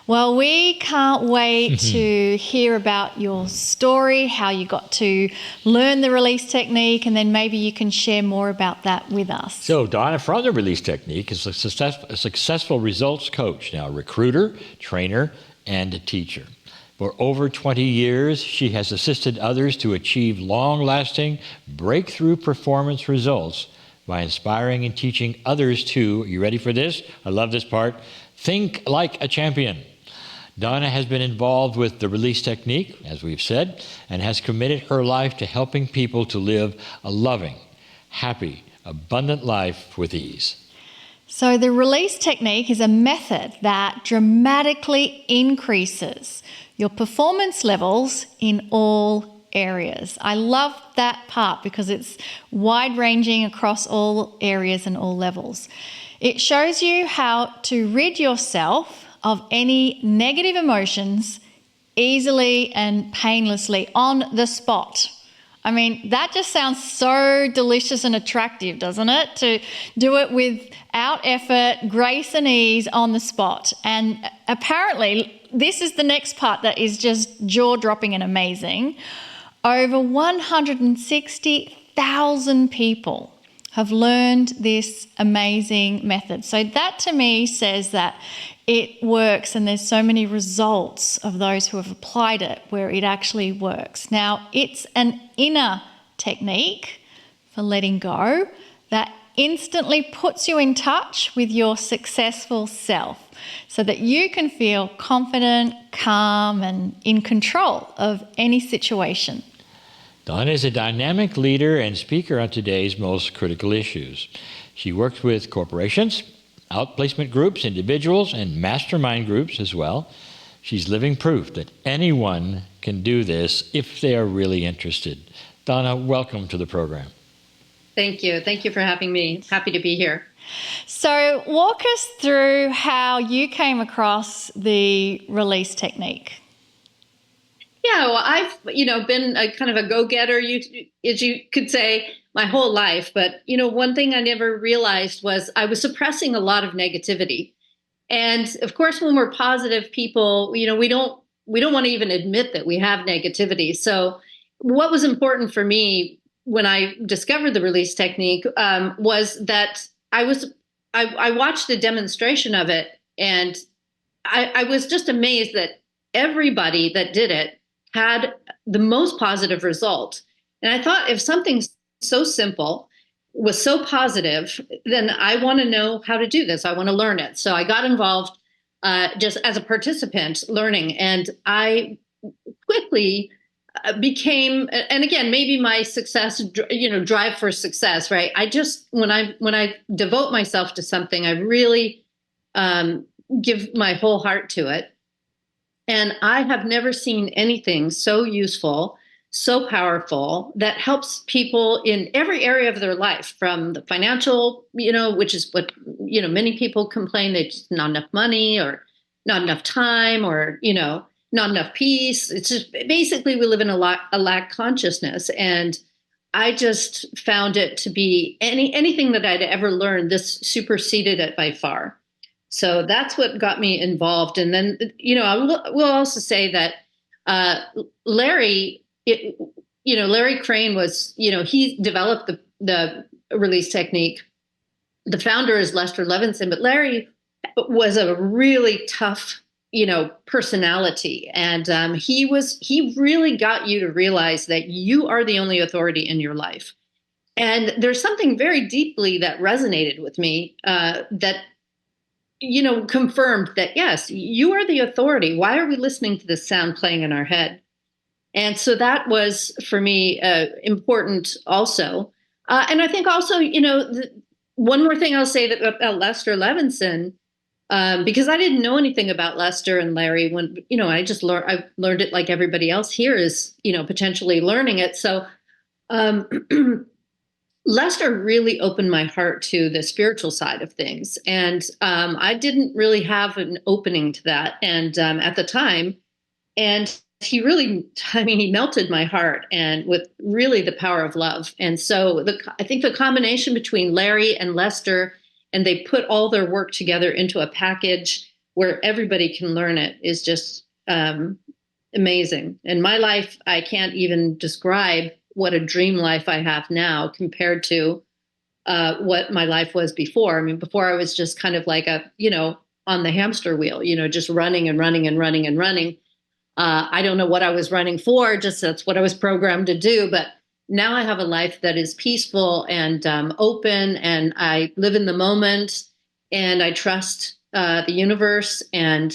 Well, we can't wait to hear about your story, how you got to learn the release technique, and then maybe you can share more about that with us. So Donna from the release technique is a successful results coach, now recruiter, trainer, and a teacher. For over 20 years, she has assisted others to achieve long-lasting breakthrough performance results by inspiring and teaching others to, you ready for this? I love this part, think like a champion. Donna has been involved with the release technique, as we've said, and has committed her life to helping people to live a loving, happy, abundant life with ease. So the release technique is a method that dramatically increases your performance levels in all areas. I love that part because it's wide-ranging across all areas and all levels. It shows you how to rid yourself of any negative emotions easily and painlessly on the spot. I mean, that just sounds so delicious and attractive, doesn't it? To do it without effort, grace and ease on the spot. And apparently, this is the next part that is just jaw-dropping and amazing. Over 160,000 people have learned this amazing method. So that to me says that it works, and there's so many results of those who have applied it where it actually works. Now, it's an inner technique for letting go that instantly puts you in touch with your successful self so that you can feel confident, calm, and in control of any situation. Donna is a dynamic leader and speaker on today's most critical issues. She works with corporations, outplacement groups, individuals, and mastermind groups as well. She's living proof that anyone can do this if they are really interested. Donna, welcome to the program. Thank you. Thank you for having me. Happy to be here. So walk us through how you came across the release technique. Yeah, well, I've, been a kind of a go-getter, as you could say, my whole life. But, one thing I never realized was I was suppressing a lot of negativity. And of course, when we're positive people, we don't want to even admit that we have negativity. So what was important for me when I discovered the release technique was that I watched a demonstration of it, and I was just amazed that everybody that did it had the most positive result. And I thought, if something so simple was so positive, then I want to know how to do this. I want to learn it. So I got involved just as a participant learning, and I quickly became, and again, maybe my success, drive for success, right? I just, when I devote myself to something, I really give my whole heart to it. And I have never seen anything so useful, so powerful, that helps people in every area of their life, from the financial, which is what, many people complain, they just not enough money or not enough time or, not enough peace. It's just basically we live in a lack consciousness. And I just found it to be anything that I'd ever learned, this superseded it by far. So that's what got me involved. And then, I will also say that Larry Kryon was, he developed the release technique. The founder is Lester Levenson, but Larry was a really tough, personality. And he really got you to realize that you are the only authority in your life. And there's something very deeply that resonated with me that confirmed that, yes, you are the authority. Why are we listening to this sound playing in our head? And so that was, for me, important also. And I think also, one more thing I'll say about Lester Levenson, because I didn't know anything about Lester and Larry when, I learned it like everybody else here is, potentially learning it. So Lester really opened my heart to the spiritual side of things. And I didn't really have an opening to that. And at the time, and he really, he melted my heart, and with really the power of love. And so I think the combination between Larry and Lester, and they put all their work together into a package, where everybody can learn it is just amazing. And my life, I can't even describe what a dream life I have now compared to what my life was before. I mean, before I was just kind of like on the hamster wheel, just running and running and running and running. I don't know what I was running for, just that's what I was programmed to do. But now I have a life that is peaceful and open, and I live in the moment, and I trust the universe, and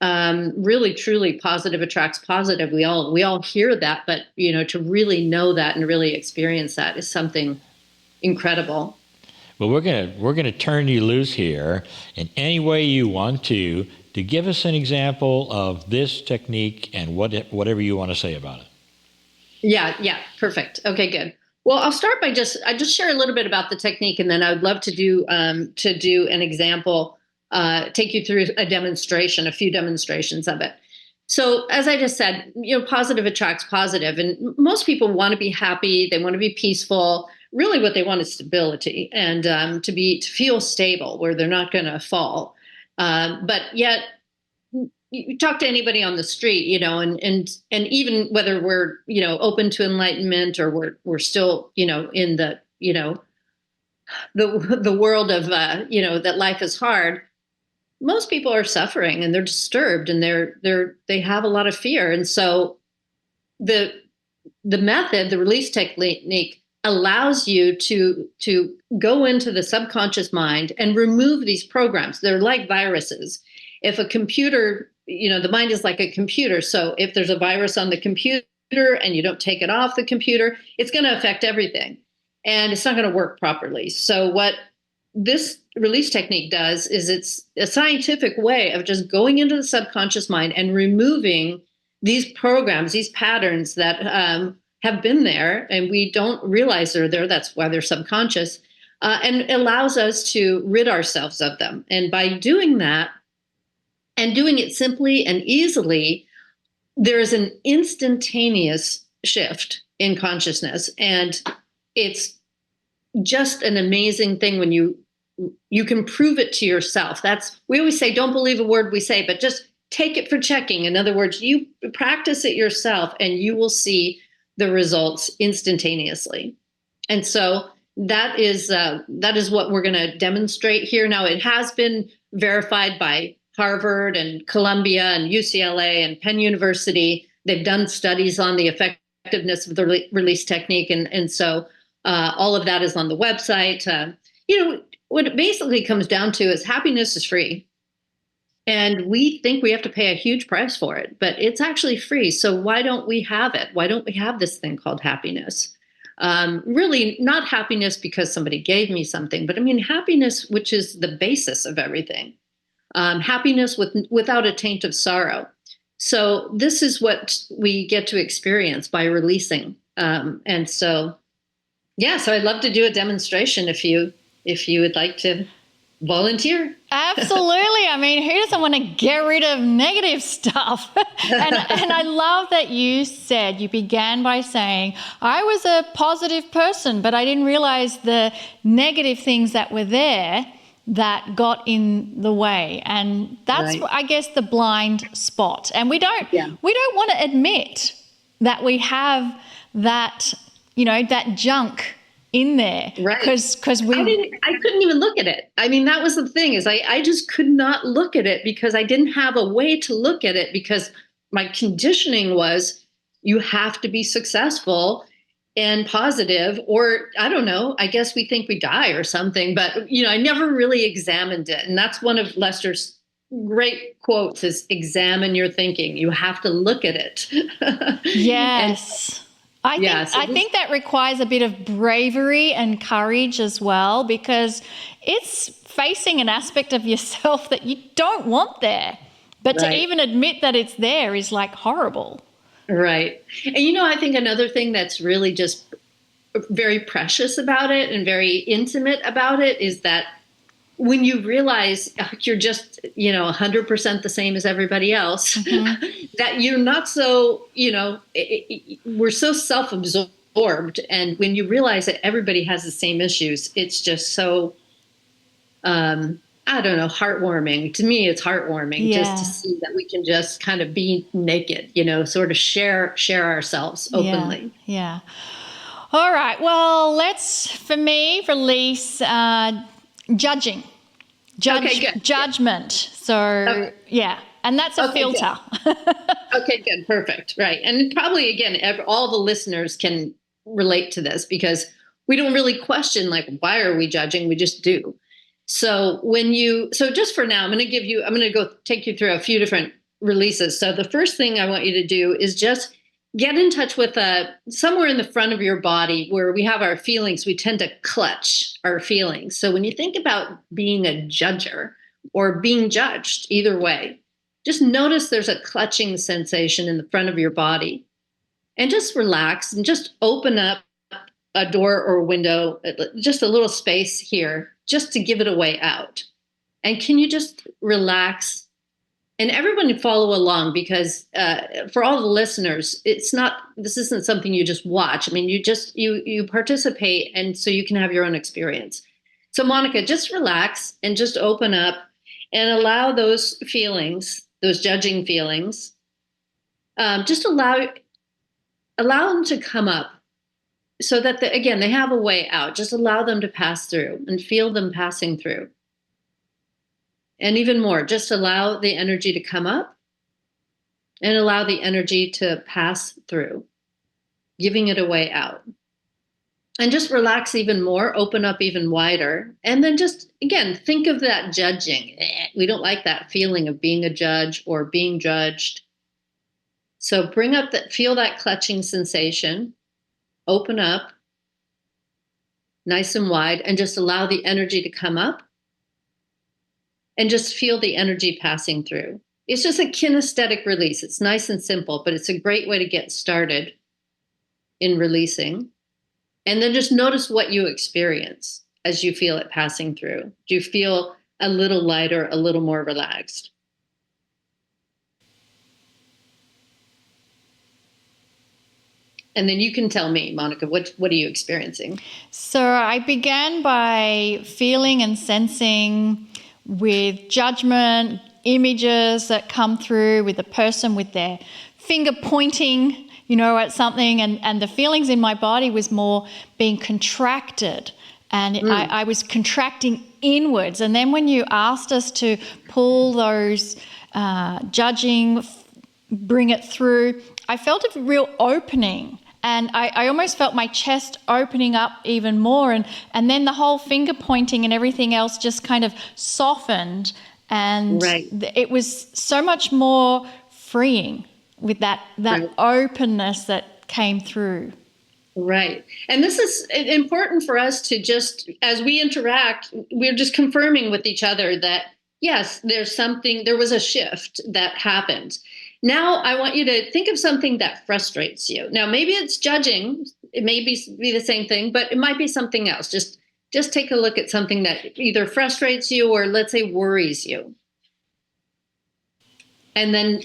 really, truly, positive attracts positive. We all hear that, but to really know that and really experience that is something incredible. Well, we're gonna turn you loose here in any way you want to give us an example of this technique and whatever you want to say about it. Yeah, perfect. Okay, good. Well, I'll start by just share a little bit about the technique, and then I would love to do an example, take you through a few demonstrations of it. So, as I just said, positive attracts positive, and most people want to be happy. They want to be peaceful. Really, what they want is stability and to feel stable, where they're not going to fall. But yet, you talk to anybody on the street, and even whether we're open to enlightenment or we're still in the the world of that life is hard. Most people are suffering and they're disturbed and they have a lot of fear, and so the method, the release technique, allows you to go into the subconscious mind and remove these programs. They're like viruses. If a computer, the mind is like a computer. So if there's a virus on the computer and you don't take it off the computer, it's going to affect everything and it's not going to work properly. So what this release technique does is it's a scientific way of just going into the subconscious mind and removing these programs, these patterns that have been there and we don't realize they're there. That's why they're subconscious, and it allows us to rid ourselves of them. And by doing that and doing it simply and easily, there is an instantaneous shift in consciousness. And it's just an amazing thing when you can prove it to yourself. We always say, don't believe a word we say, but just take it for checking. In other words, you practice it yourself and you will see the results instantaneously. And so that is what we're going to demonstrate here. Now, it has been verified by Harvard and Columbia and UCLA and Penn University. They've done studies on the effectiveness of the release technique. And so all of that is on the website. What it basically comes down to is happiness is free. And we think we have to pay a huge price for it, but it's actually free. So why don't we have it? Why don't we have this thing called happiness? Really not happiness because somebody gave me something, but I mean happiness, which is the basis of everything. Happiness without a taint of sorrow. So this is what we get to experience by releasing. And so I'd love to do a demonstration if you would like to volunteer. Absolutely. I mean, who doesn't want to get rid of negative stuff? and I love that you began by saying, I was a positive person, but I didn't realize the negative things that were there that got in the way. And that's, right, I guess, the blind spot. And we don't want to admit that we have that, that junk in there, right? Because I couldn't even look at it. I mean, that was the thing, is I just could not look at it because I didn't have a way to look at it, because my conditioning was you have to be successful and positive, or I don't know, I guess we think we die or something, but I never really examined it. And that's one of Lester's great quotes, is examine your thinking. You have to look at it. Yes. I think that requires a bit of bravery and courage as well, because it's facing an aspect of yourself that you don't want there. But right, to even admit that it's there is like horrible. Right. And I think another thing that's really just very precious about it and very intimate about it is that when you realize you're just, 100% the same as everybody else, mm-hmm, that you're not so, we're so self-absorbed. And when you realize that everybody has the same issues, it's just so, I I don't know, heartwarming. To me, it's heartwarming just to Yeah. see that we can just kind of be naked, sort of share ourselves Yeah. openly. Yeah. All right. Well, let's, for me, release judging. Okay, good. Judgment. So, Okay, yeah. And that's a okay, filter. good. Okay, good. Perfect. Right. And probably, again, all the listeners can relate to this because we don't really question, like, why are we judging? We just do. So just for now, I'm going to go take you through a few different releases. So the first thing I want you to do is just get in touch with somewhere in the front of your body where we have our feelings. We tend to clutch our feelings. So when you think about being a judger or being judged, either way, just notice there's a clutching sensation in the front of your body, and just relax and just open up a door or a window, just a little space here, just to give it a way out. And can you just relax? And everyone follow along, because for all the listeners, this isn't something you just watch. I mean, you participate, and so you can have your own experience. So Monica, just relax and just open up and allow those feelings, those judging feelings, just allow them to come up, so that again, they have a way out. Just allow them to pass through and feel them passing through. And even more, just allow the energy to come up and allow the energy to pass through, giving it a way out. And just relax even more, open up even wider. And then just, again, think of that judging. We don't like that feeling of being a judge or being judged. So feel that clutching sensation, open up nice and wide, and just allow the energy to come up. And just feel the energy passing through. It's just a kinesthetic release. It's nice and simple, but it's a great way to get started in releasing. And then just notice what you experience as you feel it passing through. Do you feel a little lighter, a little more relaxed? And then you can tell me, Monica, what are you experiencing? So I began by feeling and sensing with judgment, images that come through with a person with their finger pointing, at something. And the feelings in my body was more being contracted. And I was contracting inwards. And then when you asked us to pull those judging, bring it through, I felt a real opening. And I almost felt my chest opening up even more. And then the whole finger pointing and everything else just kind of softened. And It was so much more freeing with that openness that came through. Right. And this is important for us to just, as we interact, we're just confirming with each other that, yes, there was a shift that happened. Now I want you to think of something that frustrates you. Now, maybe it's judging. It may be the same thing, but it might be something else. Just take a look at something that either frustrates you or, let's say, worries you. And then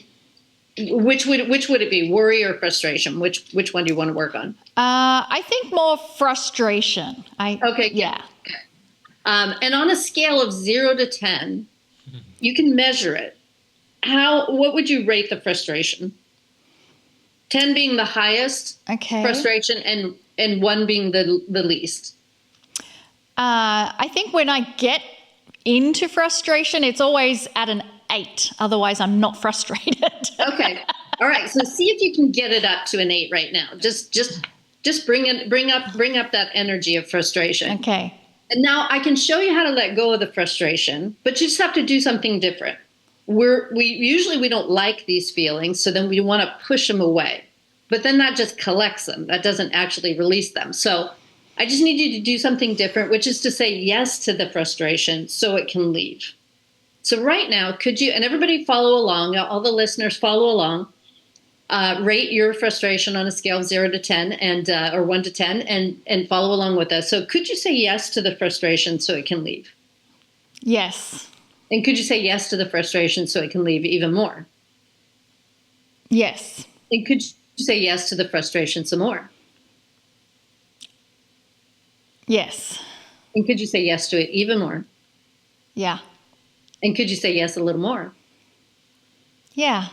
which would it be, worry or frustration? Which one do you want to work on? I think more frustration. Okay. Yeah. And on a scale of 0 to 10, you can measure it. What would you rate the frustration? 10 being the highest frustration, and 1 being the least. I think when I get into frustration, it's always at an 8. Otherwise, I'm not frustrated. Okay. All right. So see if you can get it up to an 8 right now. Just bring up that energy of frustration. Okay. And now I can show you how to let go of the frustration, but you just have to do something different. We don't like these feelings, so then we want to push them away. But then that just collects them. That doesn't actually release them. So I just need you to do something different, which is to say yes to the frustration so it can leave. So right now, could you, and everybody follow along, all the listeners follow along, rate your frustration on a scale of 0 to 10 or 1 to 10 and follow along with us. So could you say yes to the frustration so it can leave? Yes. And could you say yes to the frustration so it can leave even more? Yes. And could you say yes to the frustration some more? Yes. And could you say yes to it even more? Yeah. And could you say yes a little more? Yeah.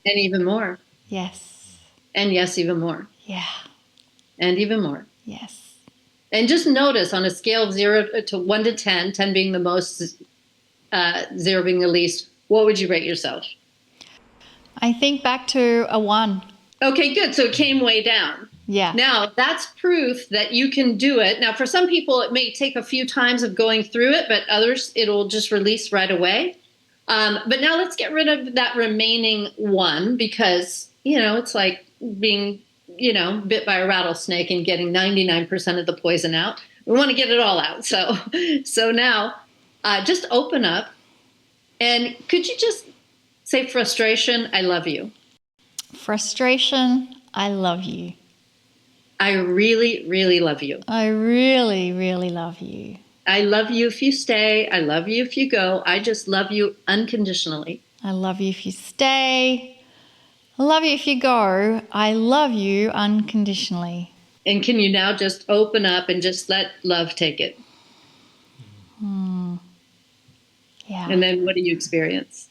And even more? Yes. And yes, even more? Yeah. And even more? Yes. And just notice on a scale of 0 to 1 to 10, 10 being the most, 0 being the least, what would you rate yourself? I think back to a 1. Okay, good. So it came way down. Yeah. Now, that's proof that you can do it. Now, for some people, it may take a few times of going through it, but others, it'll just release right away. But now let's get rid of that remaining 1 because, it's like being, bit by a rattlesnake and getting 99% of the poison out. We want to get it all out. So now just open up. And could you just say frustration, I love you. Frustration, I love you. I really, really love you. I really, really love you. I love you if you stay. I love you if you go. I just love you unconditionally. I love you if you stay. I love you if you go. I love you unconditionally. And can you now just open up and just let love take it? Yeah. And then what do you experience?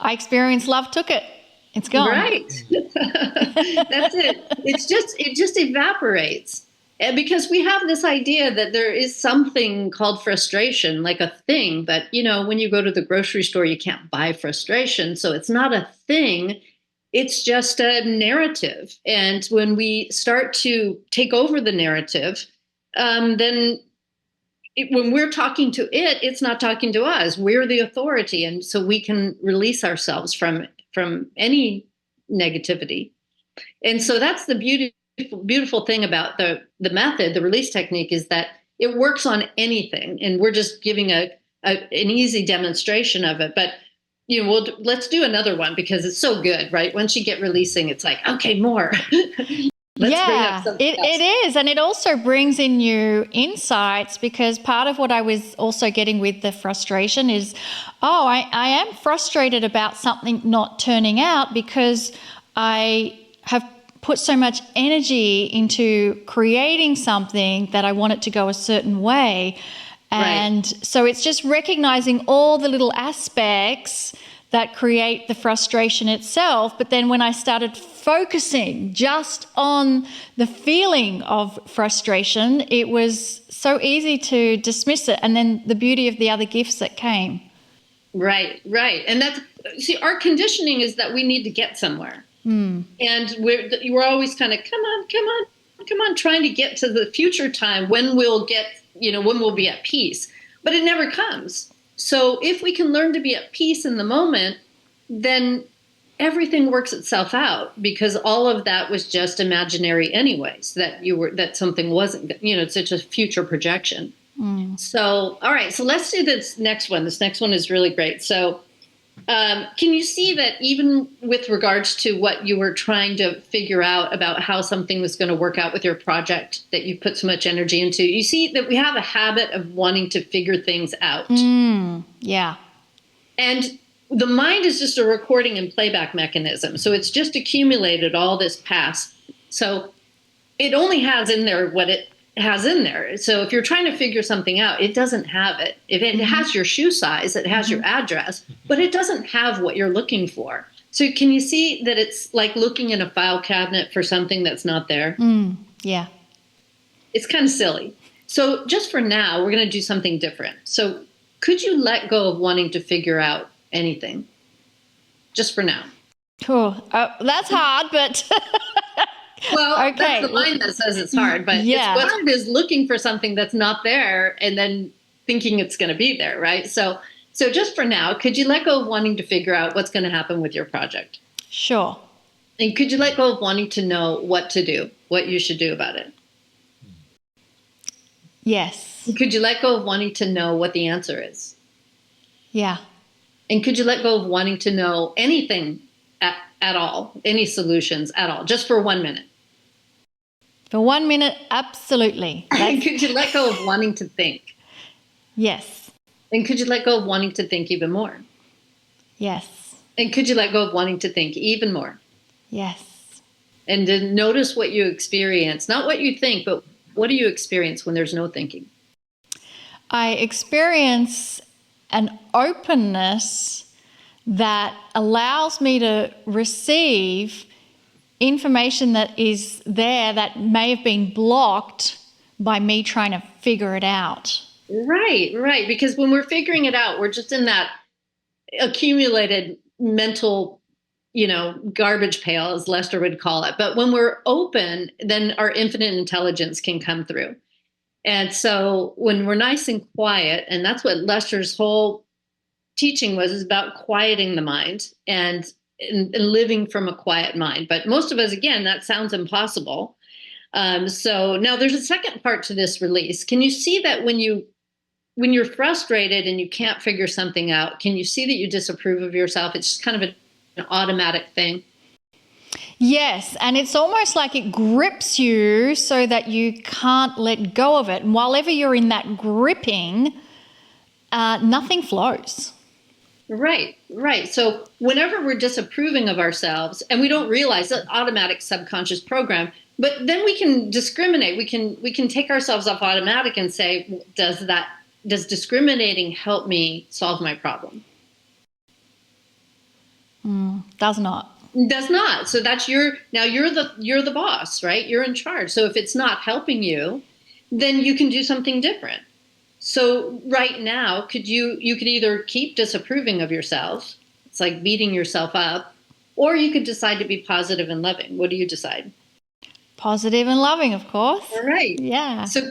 I experienced love took it. It's gone. Right. That's it. It just evaporates. And because we have this idea that there is something called frustration, like a thing, but when you go to the grocery store, you can't buy frustration. So it's not a thing. It's just a narrative. And when we start to take over the narrative, then when we're talking to it, it's not talking to us. We're the authority. And so we can release ourselves from any negativity. And so that's the beautiful thing about the method, the release technique, is that it works on anything. And we're just giving an easy demonstration of it. But let's do another one because it's so good, right? Once you get releasing, it's like, okay, more. It is. And it also brings in new insights because part of what I was also getting with the frustration is, I am frustrated about something not turning out because I have put so much energy into creating something that I want it to go a certain way. And so it's just recognizing all the little aspects that create the frustration itself. But then when I started focusing just on the feeling of frustration, it was so easy to dismiss it. And then the beauty of the other gifts that came. Right. And our conditioning is that we need to get somewhere. And we're always kind of, come on, trying to get to the future time when we'll get, when we'll be at peace. But it never comes. So if we can learn to be at peace in the moment, then everything works itself out because all of that was just imaginary anyways, that something wasn't, it's such a future projection. So, all right, so let's do this next one. This next one is really great. So can you see that even with regards to what you were trying to figure out about how something was going to work out with your project that you put so much energy into, you see that we have a habit of wanting to figure things out. Yeah. And the mind is just a recording and playback mechanism. So it's just accumulated all this past. So it only has in there what it has in there. So if you're trying to figure something out, it doesn't have it. If it has your shoe size, it has your address, but it doesn't have what you're looking for. So can you see that it's like looking in a file cabinet for something that's not there? Yeah. It's kind of silly. So just for now, we're going to do something different. So could you let go of wanting to figure out anything? Just for now. Cool. That's hard, but... Well, okay. That's the mind that says it's hard, but it's what hard is looking for something that's not there and then thinking it's going to be there, right? So just for now, could you let go of wanting to figure out what's going to happen with your project? Sure. And could you let go of wanting to know what to do, what you should do about it? Yes. And could you let go of wanting to know what the answer is? Yeah. And could you let go of wanting to know anything at all, any solutions at all, just for 1 minute? For 1 minute, absolutely. And could you let go of wanting to think? Yes. And could you let go of wanting to think even more? Yes. And could you let go of wanting to think even more? Yes. And then notice what you experience, not what you think, but what do you experience when there's no thinking? I experience an openness that allows me to receive information that is there that may have been blocked by me trying to figure it out. Right. Because when we're figuring it out, we're just in that accumulated mental, garbage pail, as Lester would call it. But when we're open, then our infinite intelligence can come through. And so when we're nice and quiet, and that's what Lester's whole teaching was, is about quieting the mind and living from a quiet mind. But most of us, again, that sounds impossible. So now there's a second part to this release. Can you see that when you're frustrated and you can't figure something out, can you see that you disapprove of yourself? It's just kind of an automatic thing. Yes, and it's almost like it grips you so that you can't let go of it. And while ever you're in that gripping, nothing flows. Right. So whenever we're disapproving of ourselves, and we don't realize that automatic subconscious program, but then we can discriminate. We can take ourselves off automatic and say, does discriminating help me solve my problem? Does not. Does not. So that's you're the boss, right? You're in charge. So if it's not helping you, then you can do something different. So right now, you could either keep disapproving of yourself, it's like beating yourself up, or you could decide to be positive and loving. What do you decide? Positive and loving, of course. All right. Yeah. So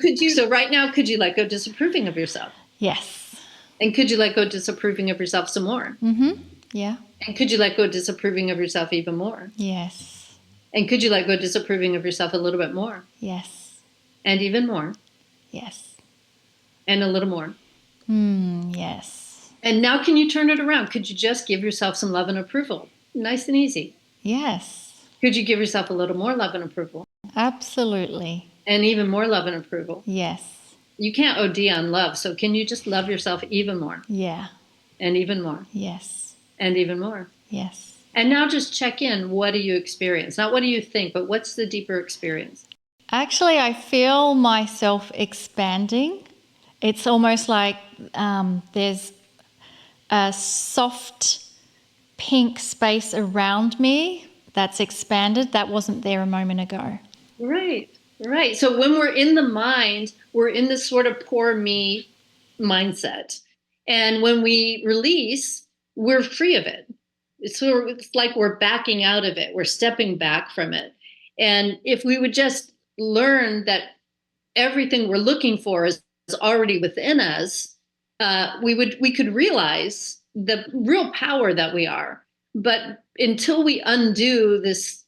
right now, could you let go disapproving of yourself? Yes. And could you let go disapproving of yourself some more? Mm-hmm. Yeah. And could you let go disapproving of yourself even more? Yes. And could you let go disapproving of yourself a little bit more? Yes. And even more? Yes. And a little more? Yes. And now can you turn it around? Could you just give yourself some love and approval? Nice and easy. Yes. Could you give yourself a little more love and approval? Absolutely. And even more love and approval? Yes. You can't OD on love, so can you just love yourself even more? Yeah. And even more? Yes. And even more? Yes. And now just check in. What do you experience? Not what do you think, but what's the deeper experience? Actually, I feel myself expanding. It's almost like there's a soft pink space around me that's expanded that wasn't there a moment ago. Right. So when we're in the mind, we're in this sort of poor me mindset. And when we release, we're free of it. It's like we're backing out of it. We're stepping back from it. And if we would just learn that everything we're looking for is already within us, we could realize the real power that we are. But until we undo this,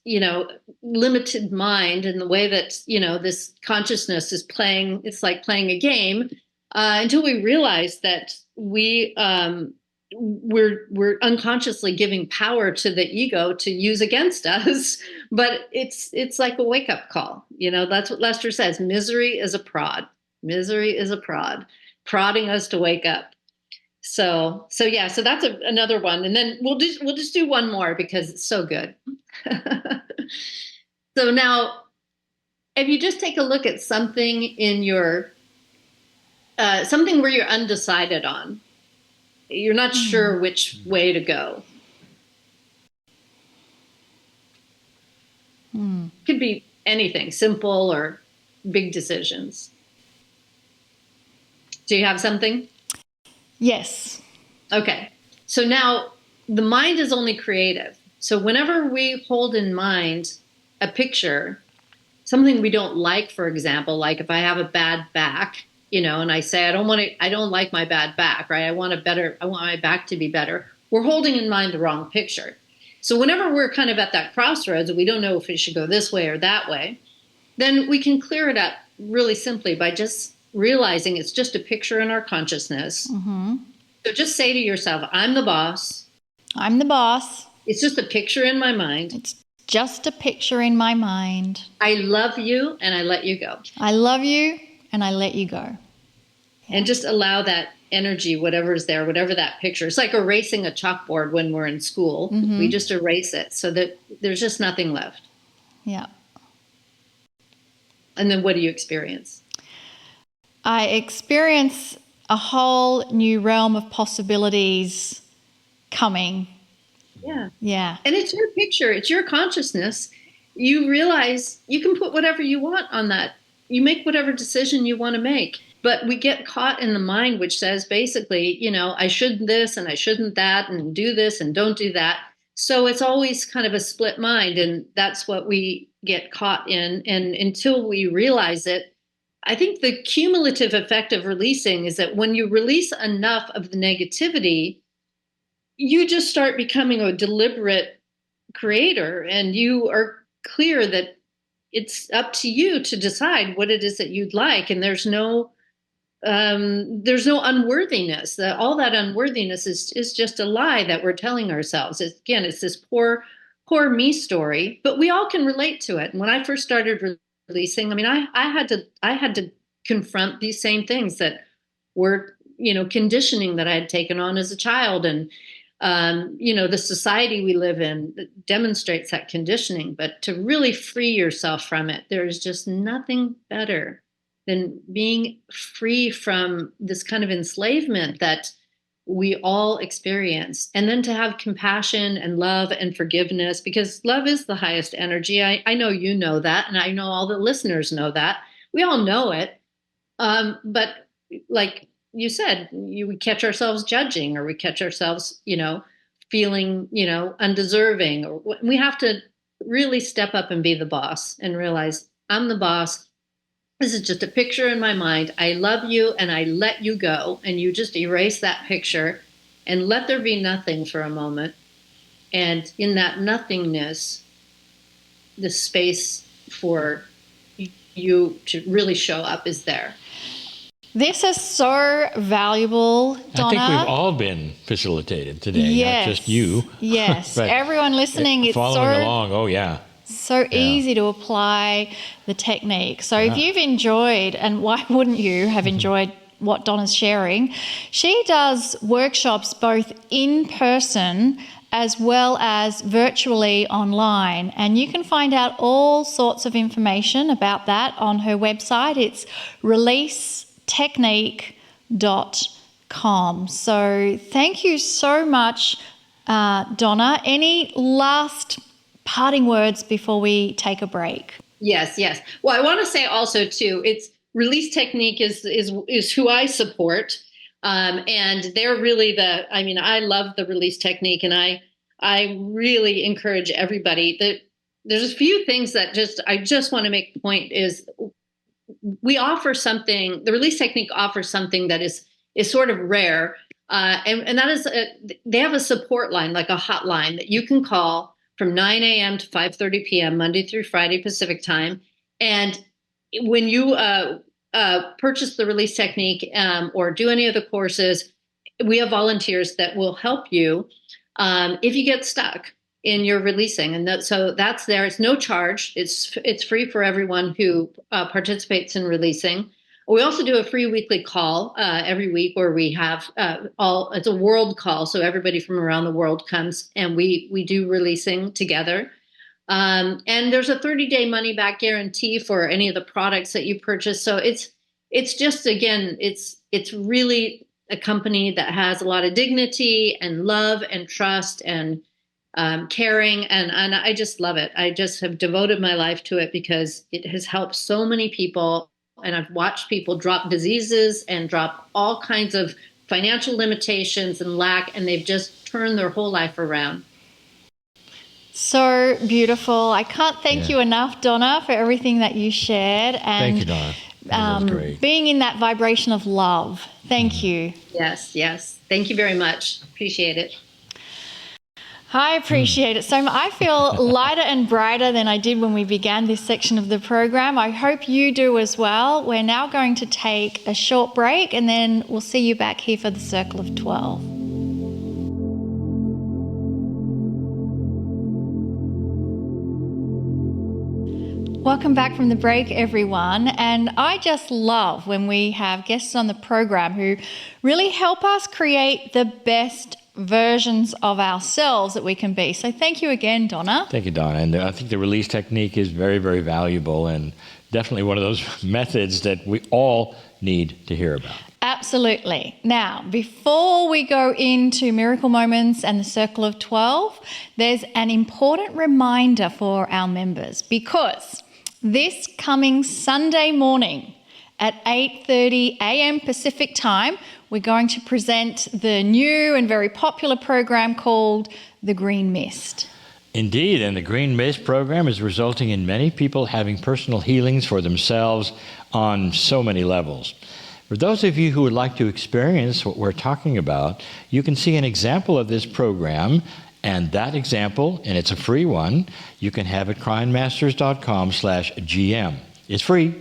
limited mind and the way that, this consciousness is playing, it's like playing a game, until we realize that we're unconsciously giving power to the ego to use against us. But it's like a wake-up call. That's what Lester says. Misery is a prod. Misery is a prod, prodding us to wake up. So that's another one. And then we'll just do one more because it's so good. So now, if you just take a look at something in your, something where you're undecided on, you're not sure which way to go. Could be anything, simple or big decisions. Do you have something? Yes. Okay. So now the mind is only creative. So whenever we hold in mind a picture, something we don't like, for example, like if I have a bad back, and I say, I don't like my bad back, right? I want my back to be better. We're holding in mind the wrong picture. So whenever we're kind of at that crossroads and we don't know if we should go this way or that way, then we can clear it up really simply by just realizing it's just a picture in our consciousness. Mm-hmm. So just say to yourself, I'm the boss. I'm the boss. It's just a picture in my mind. It's just a picture in my mind. I love you and I let you go. I love you and I let you go. Yeah. And just allow that energy, whatever is there, whatever that picture. It's like erasing a chalkboard when we're in school. Mm-hmm. We just erase it so that there's just nothing left. Yeah. And then what do you experience? I experience a whole new realm of possibilities coming. Yeah. Yeah. And it's your picture, it's your consciousness. You realize you can put whatever you want on that. You make whatever decision you want to make. But we get caught in the mind, which says basically, I should this and I shouldn't that, and do this and don't do that. So it's always kind of a split mind. And that's what we get caught in. And until we realize it, I think the cumulative effect of releasing is that when you release enough of the negativity, you just start becoming a deliberate creator, and you are clear that it's up to you to decide what it is that you'd like. And there's no unworthiness. All that unworthiness is just a lie that we're telling ourselves. It's this poor me story, but we all can relate to it. And when I first started releasing, I had to confront these same things that were, conditioning that I had taken on as a child. And the society we live in demonstrates that conditioning. But to really free yourself from it, there's just nothing better than being free from this kind of enslavement that we all experience. And then to have compassion and love and forgiveness, because love is the highest energy. I know you know that, and I know all the listeners know that. We all know it. But like you said, we catch ourselves judging, or we catch ourselves, feeling, undeserving. Or we have to really step up and be the boss and realize I'm the boss. This is just a picture in my mind. I love you and I let you go. And you just erase that picture and let there be nothing for a moment. And in that nothingness, the space for you to really show up is there. This is so valuable, Donna. I think we've all been facilitated today, yes. not just you. Yes, everyone listening, it's following along. Oh, yeah. So easy to apply the technique. So if you've enjoyed, and why wouldn't you have enjoyed what Donna's sharing, she does workshops both in person as well as virtually online. And you can find out all sorts of information about that on her website. It's releasetechnique.com. So thank you so much, Donna. Any last parting words before we take a break? Yes. Well, I want to say also too, it's Release Technique is who I support. And they're really I love the Release Technique, and I really encourage everybody that there's a few things that I just want to make the point is we offer something, the Release Technique offers something that is sort of rare. And that is, they have a support line, like a hotline that you can call from 9 a.m. to 5:30 p.m., Monday through Friday, Pacific time. And when you purchase the Release Technique or do any of the courses, we have volunteers that will help you if you get stuck in your releasing. And so that's there. It's no charge. It's free for everyone who participates in releasing. We also do a free weekly call every week where we have it's a world call. So everybody from around the world comes and we do releasing together. And there's a 30-day money back guarantee for any of the products that you purchase. So it's just, again, it's really a company that has a lot of dignity and love and trust and caring. And I just love it. I just have devoted my life to it because it has helped so many people. And I've watched people drop diseases and drop all kinds of financial limitations and lack, and they've just turned their whole life around. So beautiful. I can't thank you enough, Donna, for everything that you shared. And thank you, Donna. That was great. Being in that vibration of love. Thank you. Yes. Thank you very much. Appreciate it. I appreciate it so much. I feel lighter and brighter than I did when we began this section of the program. I hope you do as well. We're now going to take a short break, and then we'll see you back here for the Circle of 12. Welcome back from the break, everyone. And I just love when we have guests on the program who really help us create the best versions of ourselves that we can be. So thank you again, Donna. Thank you, Donna. And I think the Release Technique is very, very valuable and definitely one of those methods that we all need to hear about. Absolutely. Now, before we go into miracle moments and the circle of 12, there's an important reminder for our members, because this coming Sunday morning at 8:30 a.m. Pacific time, we're going to present the new and very popular program called The Green Mist. Indeed, and the Green Mist program is resulting in many people having personal healings for themselves on so many levels. For those of you who would like to experience what we're talking about, you can see an example of this program, and that example, and it's a free one, you can have at KryonMasters.com/GM. It's free.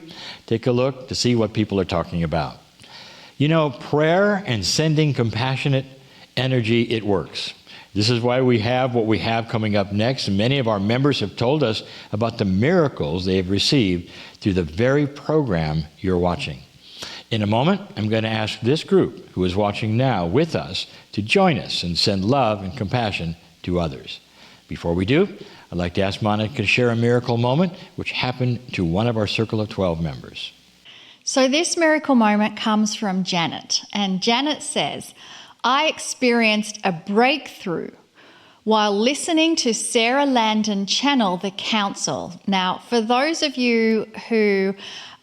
Take a look to see what people are talking about. You know, prayer and sending compassionate energy, it works. This is why we have what we have coming up next. And many of our members have told us about the miracles they have received through the very program you're watching. In a moment, I'm going to ask this group who is watching now with us to join us and send love and compassion to others. Before we do, I'd like to ask Monica to share a miracle moment which happened to one of our Circle of 12 members. So this miracle moment comes from Janet, and Janet says, I experienced a breakthrough while listening to Sarah Landon channel The Council. Now, for those of you who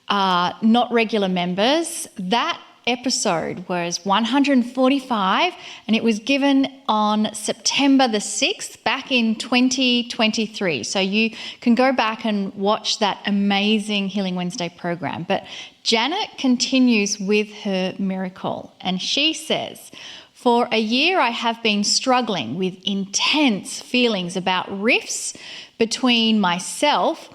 are not regular members, that episode was 145, and it was given on September the 6th back in 2023. So you can go back and watch that amazing Healing Wednesday program. But Janet continues with her miracle, and she says, for a year, I have been struggling with intense feelings about rifts between myself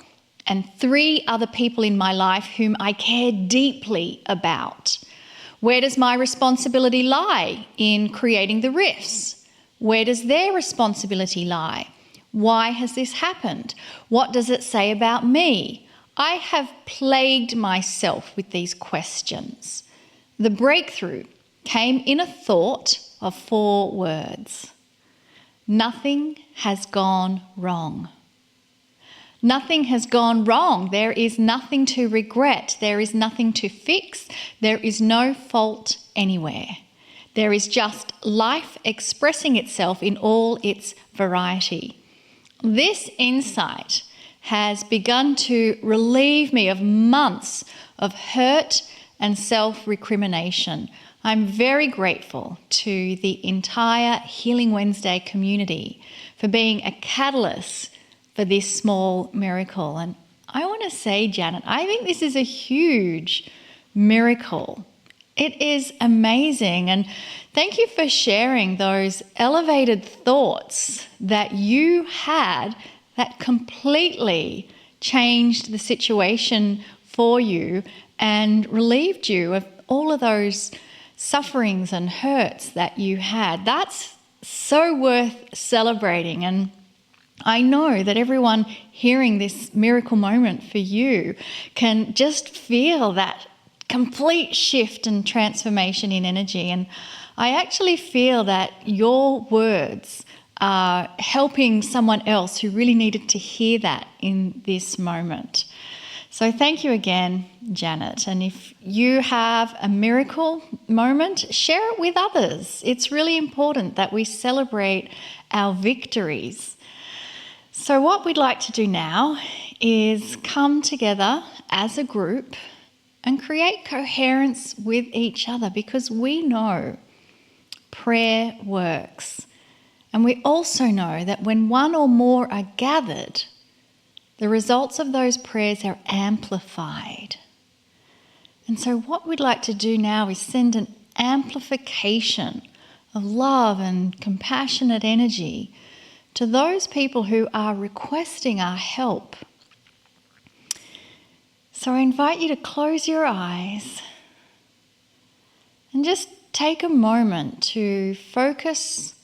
and 3 other people in my life whom I care deeply about. Where does my responsibility lie in creating the rifts? Where does their responsibility lie? Why has this happened? What does it say about me? I have plagued myself with these questions. The breakthrough came in a thought of 4 words. Nothing has gone wrong. Nothing has gone wrong. There is nothing to regret. There is nothing to fix. There is no fault anywhere. There is just life expressing itself in all its variety. This insight has begun to relieve me of months of hurt and self-recrimination. I'm very grateful to the entire Healing Wednesday community for being a catalyst for this small miracle. And I want to say, Janet, I think this is a huge miracle. It is amazing. And thank you for sharing those elevated thoughts that you had that completely changed the situation for you and relieved you of all of those sufferings and hurts that you had. That's so worth celebrating. And I know that everyone hearing this miracle moment for you can just feel that complete shift and transformation in energy. And I actually feel that your words are helping someone else who really needed to hear that in this moment. So thank you again, Janet. And if you have a miracle moment, share it with others. It's really important that we celebrate our victories. So what we'd like to do now is come together as a group and create coherence with each other, because we know prayer works. And we also know that when one or more are gathered, the results of those prayers are amplified. And so what we'd like to do now is send an amplification of love and compassionate energy to those people who are requesting our help. So I invite you to close your eyes and just take a moment to focus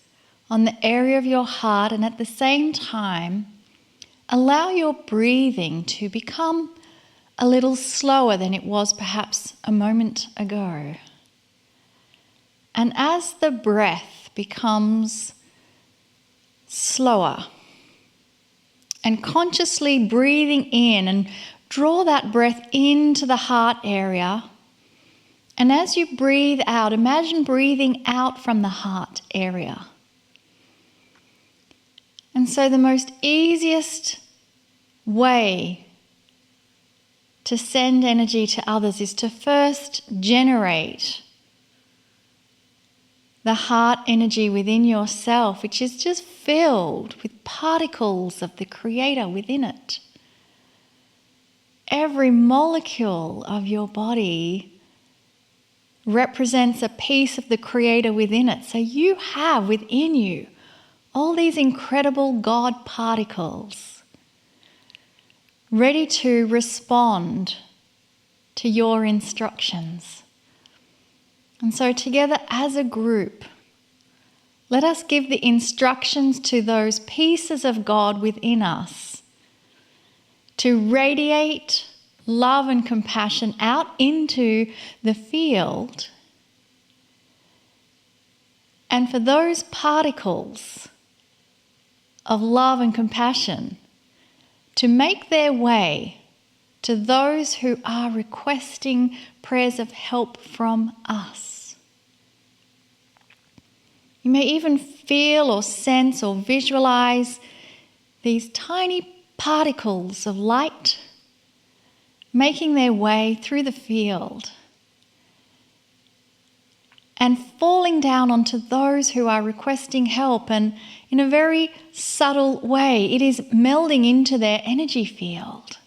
on the area of your heart, and at the same time, allow your breathing to become a little slower than it was perhaps a moment ago. And as the breath becomes slower, and consciously breathing in, and draw that breath into the heart area, And as you breathe out, imagine breathing out from the heart area. And so the most easiest way to send energy to others is to first generate the heart energy within yourself, which is just filled with particles of the Creator within it. Every molecule of your body represents a piece of the Creator within it. So you have within you all these incredible God particles ready to respond to your instructions. And so together as a group, let us give the instructions to those pieces of God within us to radiate love and compassion out into the field, and for those particles of love and compassion to make their way to those who are requesting prayers of help from us. You may even feel or sense or visualize these tiny particles of light making their way through the field and falling down onto those who are requesting help, and in a very subtle way, it is melding into their energy field.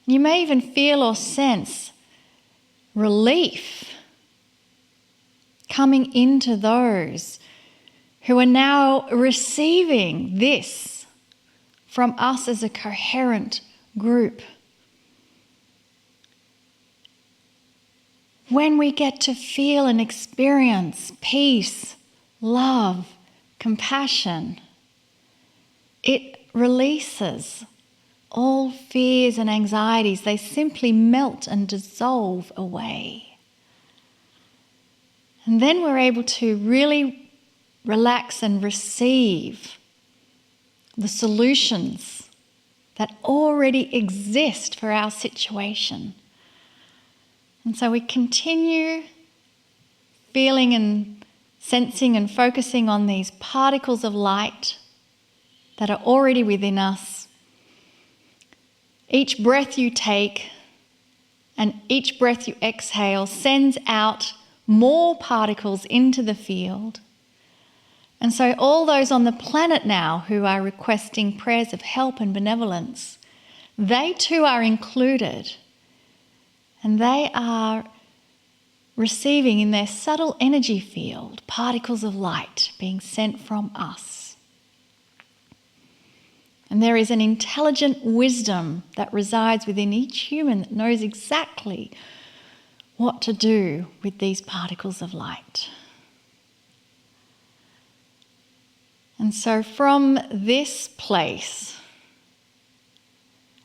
You may even feel or sense relief coming into those who are now receiving this from us as a coherent group. When we get to feel and experience peace, love, compassion, it releases all fears and anxieties. They simply melt and dissolve away. And then we're able to really relax and receive the solutions that already exist for our situation. And so we continue feeling and sensing and focusing on these particles of light that are already within us. Each breath you take and each breath you exhale sends out more particles into the field. And so all those on the planet now who are requesting prayers of help and benevolence, they too are included. And they are receiving in their subtle energy field particles of light being sent from us. And there is an intelligent wisdom that resides within each human that knows exactly what to do with these particles of light. And so from this place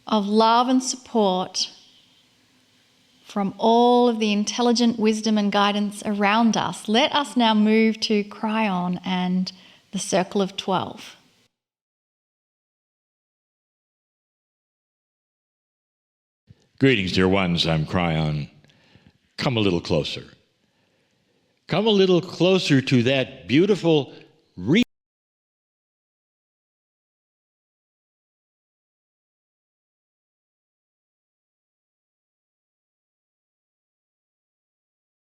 of love and support, from all of the intelligent wisdom and guidance around us, let us now move to Kryon and the Circle of 12. Greetings, dear ones. I'm Kryon. Come a little closer. Come a little closer to that beautiful